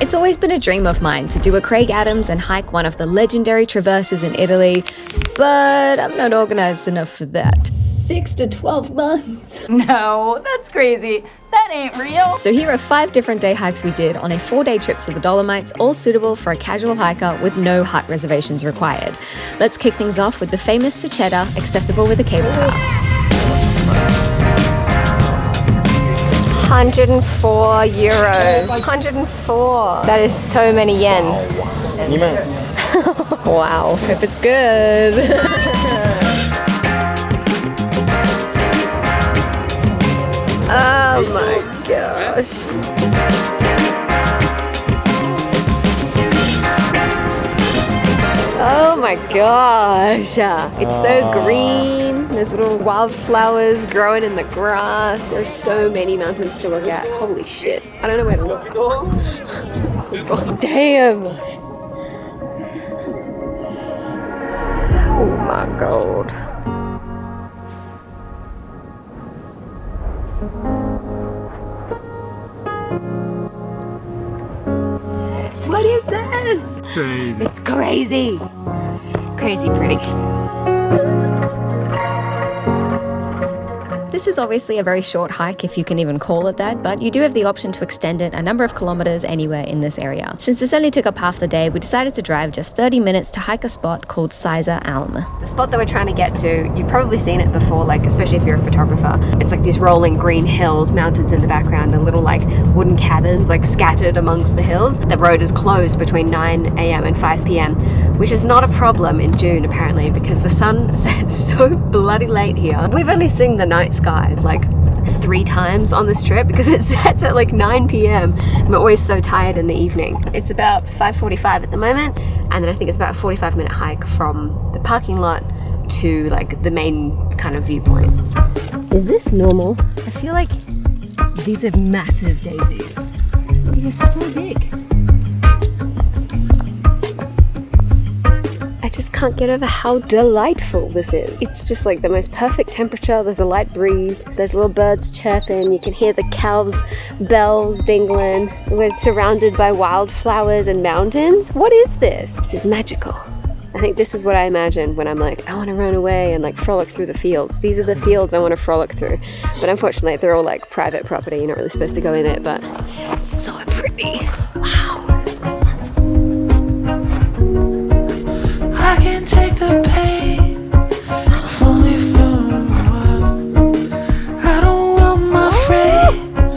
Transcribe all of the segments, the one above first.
It's always been a dream of mine to do a Craig Adams and hike one of the legendary traverses in Italy, but I'm not organized enough for that. 6 to 12 months. No, that's crazy. That ain't real. So here are 5 different day hikes we did on a 4-day trip to the Dolomites, all suitable for a casual hiker with no hut reservations required. Let's kick things off with the famous Seceda, accessible with a cable car. 104 euros. 104. That is so many yen. Wow, hope it's good. Oh my gosh. Oh my gosh. It's so green. There's little wildflowers growing in the grass. There's so many mountains to look at. Holy shit. I don't know where to look. Oh, damn. Oh my god. What is this? Crazy. It's crazy. Crazy pretty. This is obviously a very short hike, if you can even call it that, but you do have the option to extend it a number of kilometers anywhere in this area. Since this only took up half the day, we decided to drive just 30 minutes to hike a spot called Seiser. The spot that we're trying to get to, you've probably seen it before, like especially if you're a photographer. It's like these rolling green hills, mountains in the background, and little like wooden cabins like scattered amongst the hills. The road is closed between 9 a.m. and 5 p.m, which is not a problem in June apparently, because the sun sets so bloody late here. We've only seen the night sky like 3 times on this trip because it sets at like 9 p.m. and we're always so tired in the evening. It's about 5:45 at the moment, and then I think it's about a 45-minute hike from the parking lot to like the main kind of viewpoint. Is this normal? I feel like these are massive daisies. They're so big. I just can't get over how delightful this is. It's just like the most perfect temperature. There's a light breeze. There's little birds chirping. You can hear the cows' bells dingling. We're surrounded by wildflowers and mountains. What is this? This is magical. I think this is what I imagine when I'm like, I want to run away and like frolic through the fields. These are the fields I want to frolic through. But unfortunately, they're all like private property. You're not really supposed to go in it, but it's so pretty. Wow. I can take the pain, if only for a while. I don't want my friends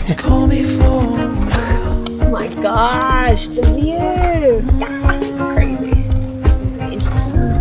to call me for a while. Oh my gosh, the view! Yeah, it's crazy. Interesting.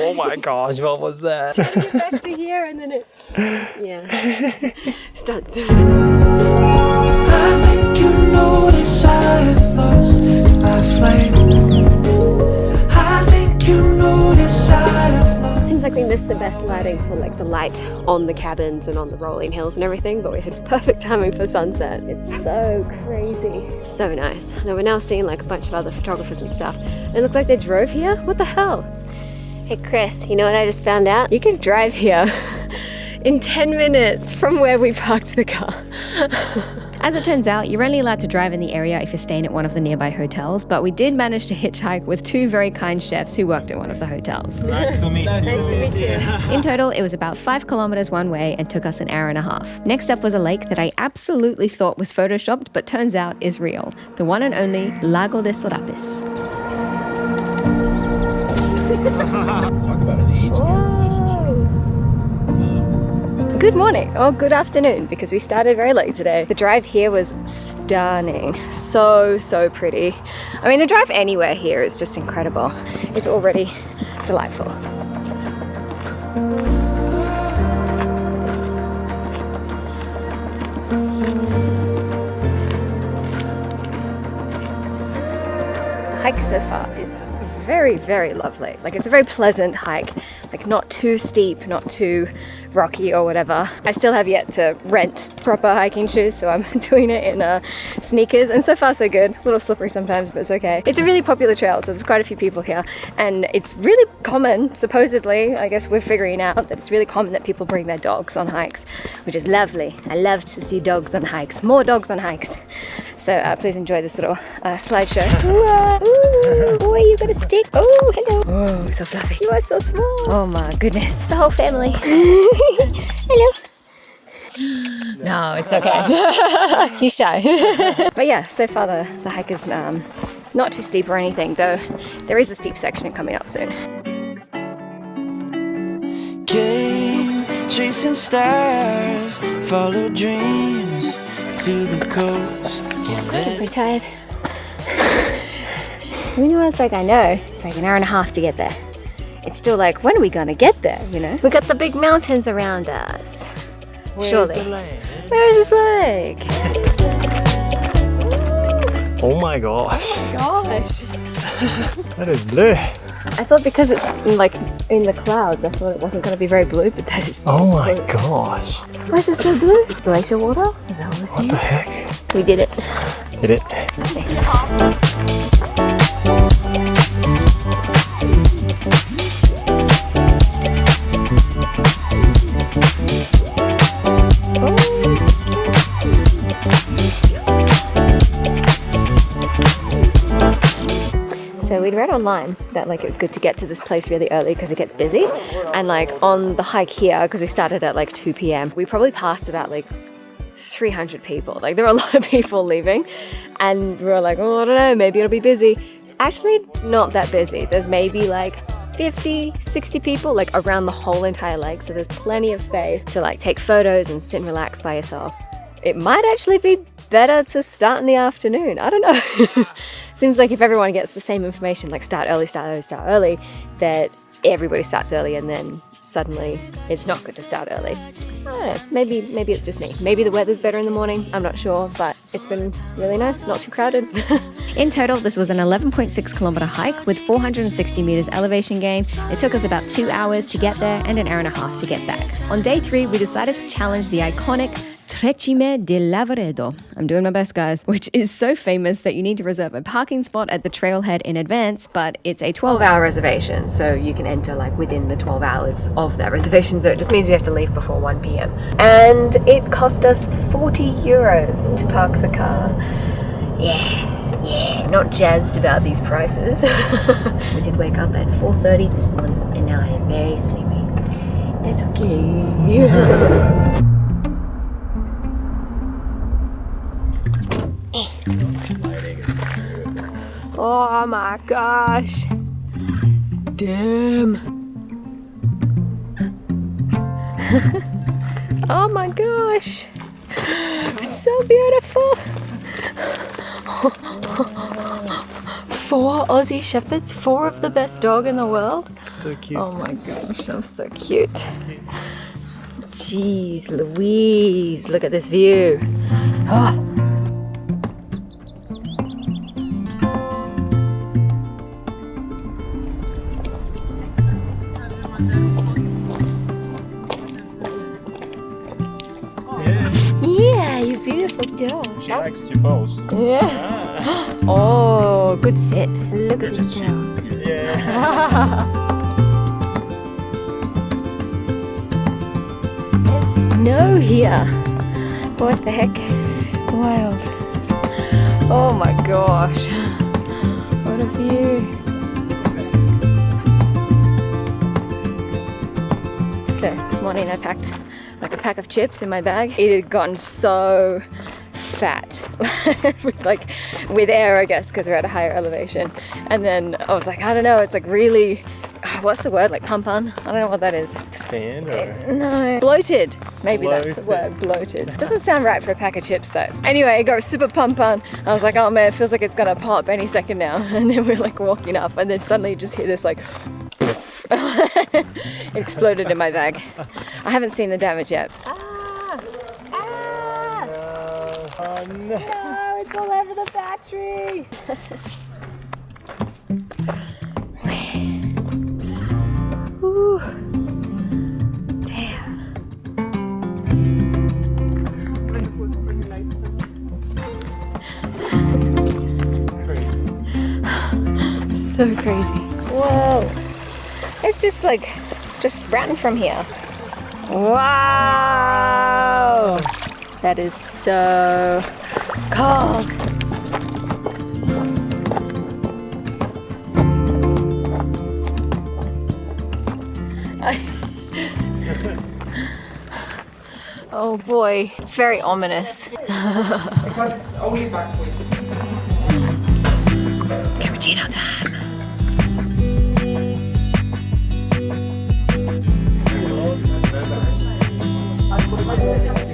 Oh my gosh, what was that? Trying to get back to here and then it... Yeah. Stunts. I think you notice I've lost my flame. I think you notice I've lost. Seems like we missed the best lighting for like the light on the cabins and on the rolling hills and everything, but we had perfect timing for sunset. It's so crazy. So nice. Now we're now seeing like a bunch of other photographers and stuff. It looks like they drove here. What the hell? Hey Chris, you know what I just found out? You can drive here in 10 minutes from where we parked the car. As it turns out, you're only allowed to drive in the area if you're staying at one of the nearby hotels, but we did manage to hitchhike with 2 very kind chefs who worked at one of the hotels. Nice to meet you. Nice to meet you. In total, it was about 5 kilometers one way and took us an hour and a half. Next up was a lake that I absolutely thought was photoshopped, but turns out is real. The one and only Lago di Sorapis. Talk about an age relationship. Good morning, or good afternoon, because we started very late today. The drive here was stunning. So pretty. I mean, the drive anywhere here is just incredible. It's already delightful. The hike so far is very lovely. Like, it's a very pleasant hike. like not too steep, not too rocky or whatever. I still have yet to rent proper hiking shoes, so I'm doing it in sneakers, and so far so good. A little slippery sometimes, but it's okay. It's a really popular trail, so there's quite a few people here, and it's really common, supposedly, I guess we're figuring out that it's really common that people bring their dogs on hikes, which is lovely. I love to see dogs on hikes, more dogs on hikes. So please enjoy this little slideshow. Ooh, boy, you got a stick. Oh, hello. Oh, so fluffy. You are so small. Oh my goodness. The whole family. Hello. No, it's okay. He's shy. But yeah, so far the hike is not too steep or anything, though there is a steep section coming up soon. Came chasing stars, follow dreams to the coast. Pretty tired. You know what it's like? I know. It's like an hour and a half to get there. It's still like, when are we gonna get there, you know? We got the big mountains around us. Surely. Where is this lake? Oh my gosh. Gosh. That is blue. I thought because it's like in the clouds, I thought it wasn't gonna be very blue, but that is Oh my blue. gosh. Why is it so blue? Glacier water? Is that what we're What seeing? the heck? We did it. Did it? Nice. So we'd read online that like it was good to get to this place really early because it gets busy, and like on the hike here, because we started at like 2 p.m, we probably passed about like 300 people. Like there were a lot of people leaving, and we were like, oh, I don't know, maybe it'll be busy. It's actually not that busy. There's maybe like 50, 60 people like around the whole entire lake, so there's plenty of space to like take photos and sit and relax by yourself. It might actually be better to start in the afternoon. I don't know. Seems like if everyone gets the same information, like start early, that everybody starts early, and then suddenly it's not good to start early. I don't know, maybe it's just me. Maybe the weather's better in the morning, I'm not sure, but it's been really nice, not too crowded. In total, this was an 11.6 kilometer hike with 460 meters elevation gain. It took us about 2 hours to get there and an hour and a half to get back. On day 3, we decided to challenge the iconic Tre Cime di Lavaredo. I'm doing my best, guys, which is so famous that you need to reserve a parking spot at the trailhead in advance, but it's a 12-hour reservation, so you can enter like within the 12 hours of that reservation, so it just means we have to leave before 1 p.m. And it cost us 40 euros to park the car. Yeah, not jazzed about these prices. We did wake up at 4:30 this morning, and now I am very sleepy. That's okay. Oh my gosh. Damn. Oh my gosh. So beautiful. 4 Aussie Shepherds, 4 of the best dog in the world. So cute. Oh my gosh, I'm so cute. Jeez Louise, look at this view. Oh. Yeah, you beautiful dog. She likes to pose. Yeah. Oh, good sit. Look at this dog. Yeah. There's snow here. What the heck? Wild. Oh my gosh. What a view. So this morning I packed like a pack of chips in my bag. It had gotten so fat with air, I guess, because we're at a higher elevation. And then I was like, I don't know, it's like really, what's the word, like pump-on? I don't know what that is. Expand or? No. Bloated. Maybe that's the word, bloated. Doesn't sound right for a pack of chips though. Anyway, it got super pump-on. I was like, oh man, it feels like it's gonna pop any second now. And then we're like walking up, and then suddenly you just hear this like, it exploded in my bag. I haven't seen the damage yet. Oh no. No, it's all over the battery. Whew. So crazy. Whoa. It's just sprouting from here. Wow. That is so cold. Oh boy, very ominous. Because it's only backwards. Cappuccino time.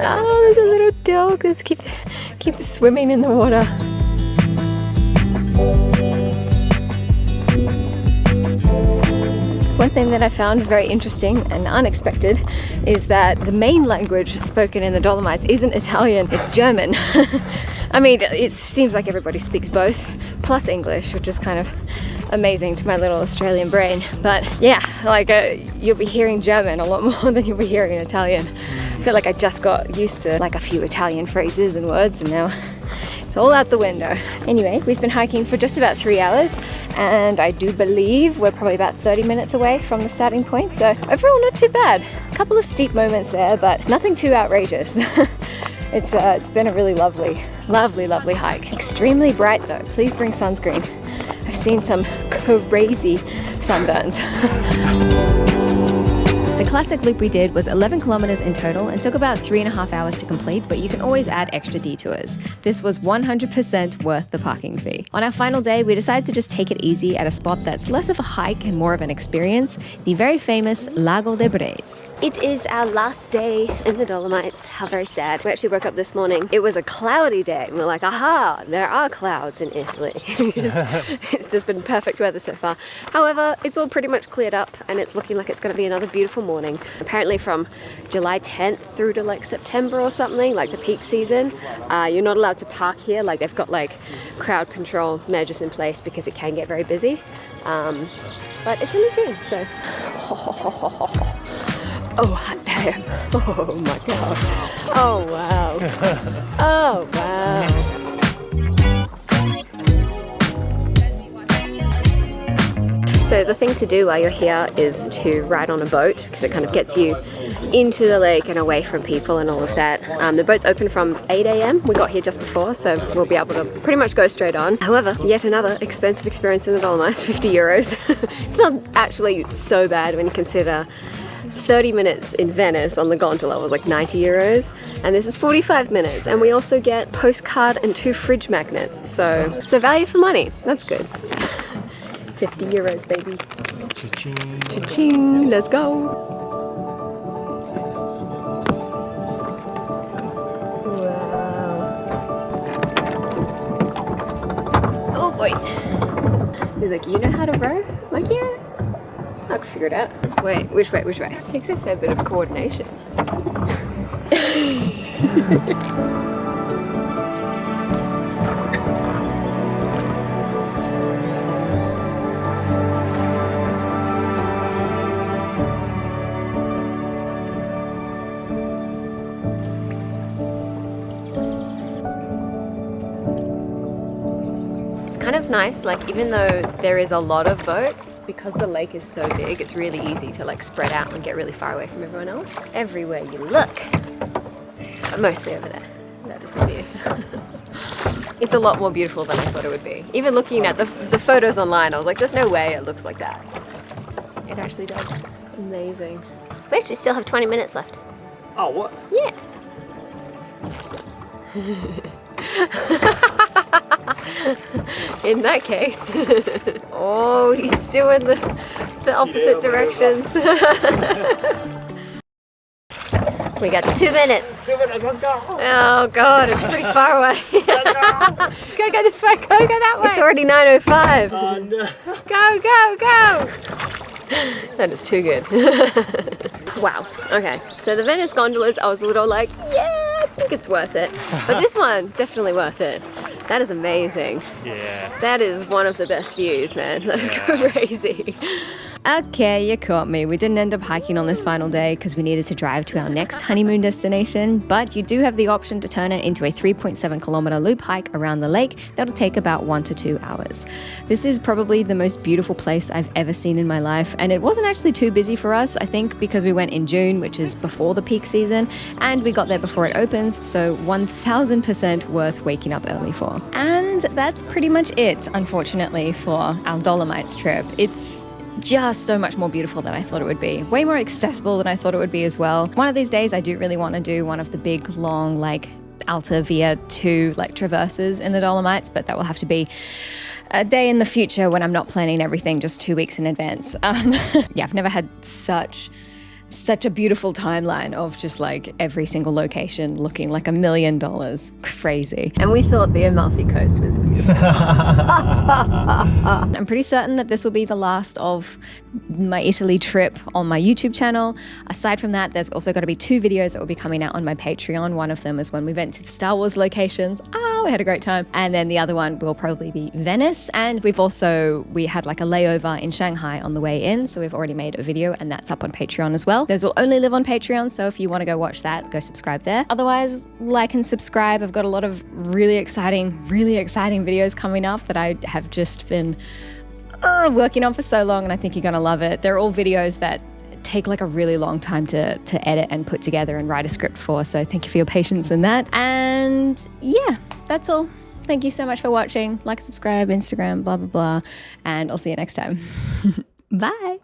Oh, there's a little dog that's keep swimming in the water. One thing that I found very interesting and unexpected is that the main language spoken in the Dolomites isn't Italian, it's German. I mean, it seems like everybody speaks both, plus English, which is kind of amazing to my little Australian brain. But yeah, like you'll be hearing German a lot more than you'll be hearing Italian. I feel like I just got used to like a few Italian phrases and words, and now it's all out the window. Anyway, we've been hiking for just about 3 hours, and I do believe we're probably about 30 minutes away from the starting point, so overall not too bad. A couple of steep moments there, but nothing too outrageous. It's been a really lovely hike. Extremely bright though, please bring sunscreen. I've seen some crazy sunburns. The classic loop we did was 11 kilometers in total and took about 3.5 hours to complete, but you can always add extra detours. This was 100% worth the parking fee. On our final day, we decided to just take it easy at a spot that's less of a hike and more of an experience, the very famous Lago di Braise. It is our last day in the Dolomites. How very sad. We actually woke up this morning. It was a cloudy day. And we're like, aha, there are clouds in Italy. It's just been perfect weather so far. However, it's all pretty much cleared up and it's looking like it's going to be another beautiful morning. Apparently from July 10th through to like September or something, like the peak season, you're not allowed to park here. Like they've got like crowd control measures in place because it can get very busy. But it's only June, so... Oh, hot damn. Oh my God. Oh, wow. Oh, wow. So the thing to do while you're here is to ride on a boat because it kind of gets you into the lake and away from people and all of that. The boat's open from 8 a.m. We got here just before, so we'll be able to pretty much go straight on. However, yet another expensive experience in the Dolomites, 50 euros. It's not actually so bad when you consider 30 minutes in Venice on the gondola was like 90 euros, and this is 45 minutes, and we also get postcard and 2 fridge magnets, so value for money. That's good. 50 euros, baby. Cha-ching. Cha-ching, let's go. Wow. Oh boy. He's like, you know how to row? I'm like, yeah. I can figure it out. Wait, which way? Which way? It takes a fair bit of coordination. Kind of nice, like even though there is a lot of boats, because the lake is so big, it's really easy to like spread out and get really far away from everyone else. Everywhere you look, but mostly over there. That is the view. It's a lot more beautiful than I thought it would be. Even looking at the photos online, I was like, there's no way it looks like that. It actually does. Amazing. We actually still have 20 minutes left. Oh, what? Yeah. In that case. Oh, he's still in the opposite directions. We got 2 minutes. 2 minutes, let's go. Oh God, it's pretty far away. Go this way, go that way. It's already 9:05. Oh, no. Go. That is too good. Wow. Okay. So the Venice gondolas, I was a little like, yeah, I think it's worth it. But this one, definitely worth it. That is amazing. Yeah. That is one of the best views, man. That's crazy. Okay, you caught me. We didn't end up hiking on this final day because we needed to drive to our next honeymoon destination, but you do have the option to turn it into a 3.7 kilometer loop hike around the lake that'll take about 1 to 2 hours. This is probably the most beautiful place I've ever seen in my life, and it wasn't actually too busy for us, I think because we went in June, which is before the peak season, and we got there before it opens, so 1000% worth waking up early for. And that's pretty much it, unfortunately, for our Dolomites trip. It's just so much more beautiful than I thought it would be. Way more accessible than I thought it would be as well. One of these days I do really want to do one of the big, long, like Alta Via 2 like traverses in the Dolomites, but that will have to be a day in the future when I'm not planning everything just 2 weeks in advance. Yeah, I've never had such a beautiful timeline of just like every single location looking like $1 million. Crazy. And we thought the Amalfi Coast was beautiful. I'm pretty certain that this will be the last of my Italy trip on my YouTube channel. Aside from that, there's also going to be 2 videos that will be coming out on my Patreon. One of them is when we went to the Star Wars locations. We had a great time. And then the other one will probably be Venice. And we had like a layover in Shanghai on the way in. So we've already made a video and that's up on Patreon as well. Those will only live on Patreon, so if you want to go watch that, go subscribe there. Otherwise, like and subscribe. I've got a lot of really exciting videos coming up that I have just been working on for so long, and I think you're going to love it. They're all videos that take like a really long time to edit and put together and write a script for, so thank you for your patience in that. And yeah, that's all. Thank you so much for watching. Like, subscribe, Instagram, blah, blah, blah, and I'll see you next time. Bye.